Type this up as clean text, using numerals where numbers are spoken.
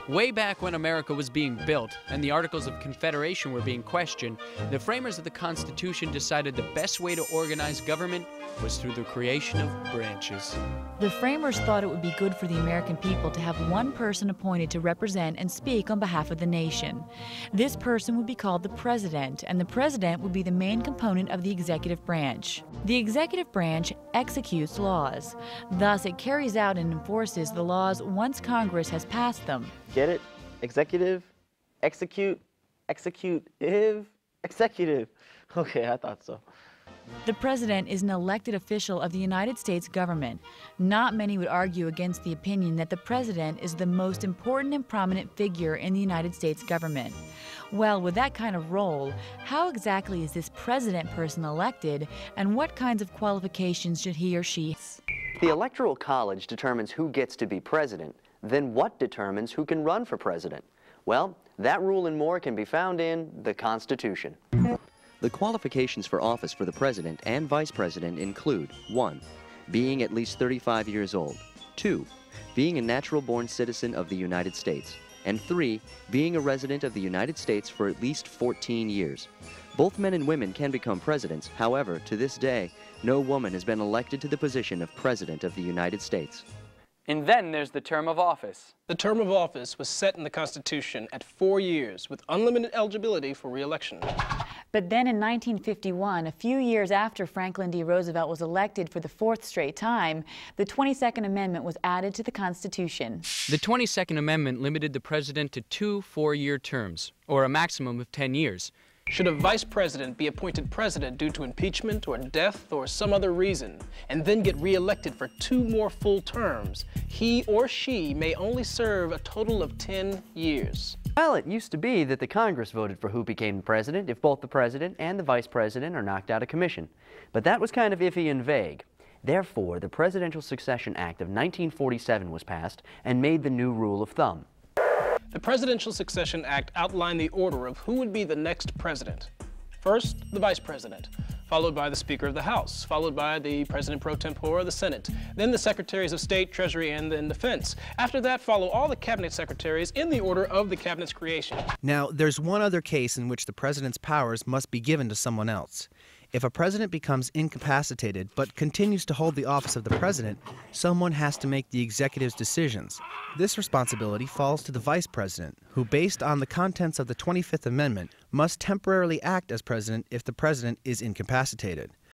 Way back when America was being built and the Articles of Confederation were being questioned, the framers of the Constitution decided the best way to organize government was through the creation of branches. The framers thought it would be good for the American people to have one person appointed to represent and speak on behalf of the nation. This person would be called the president, and the president would be the main component of the executive branch. The executive branch executes laws. Thus, it carries out and enforces the laws once Congress has passed them. Get it? Executive, execute, executive, executive. Okay, I thought so. The president is an elected official of the United States government. Not many would argue against the opinion that the president is the most important and prominent figure in the United States government. Well, with that kind of role, how exactly is this president person elected, and what kinds of qualifications should he or she have? The Electoral College determines who gets to be president. Then what determines who can run for president? Well, that rule and more can be found in the Constitution. The qualifications for office for the president and vice president include 1. Being at least 35 years old, 2. Being a natural-born citizen of the United States, and 3. Being a resident of the United States for at least 14 years. Both men and women can become presidents. However, to this day, no woman has been elected to the position of President of the United States. And then there's the term of office. The term of office was set in the Constitution at 4 years with unlimited eligibility for re-election. But then in 1951, a few years after Franklin D. Roosevelt was elected for the 4th straight time, the 22nd Amendment was added to the Constitution. The 22nd Amendment limited the president to 2 4-year terms, or a maximum of 10 years. Should a vice president be appointed president due to impeachment or death or some other reason, and then get re-elected for 2 more full terms, he or she may only serve a total of 10 years. Well, it used to be that the Congress voted for who became the president if both the president and the vice president are knocked out of commission. But that was kind of iffy and vague. Therefore, the Presidential Succession Act of 1947 was passed and made the new rule of thumb. The Presidential Succession Act outlined the order of who would be the next president. First, the vice president, followed by the Speaker of the House, followed by the President pro tempore of the Senate, then the Secretaries of State, Treasury, and then Defense. After that, follow all the cabinet secretaries in the order of the cabinet's creation. Now, there's one other case in which the president's powers must be given to someone else. If a president becomes incapacitated but continues to hold the office of the president, someone has to make the executive's decisions. This responsibility falls to the vice president, who, based on the contents of the 25th Amendment, must temporarily act as president if the president is incapacitated.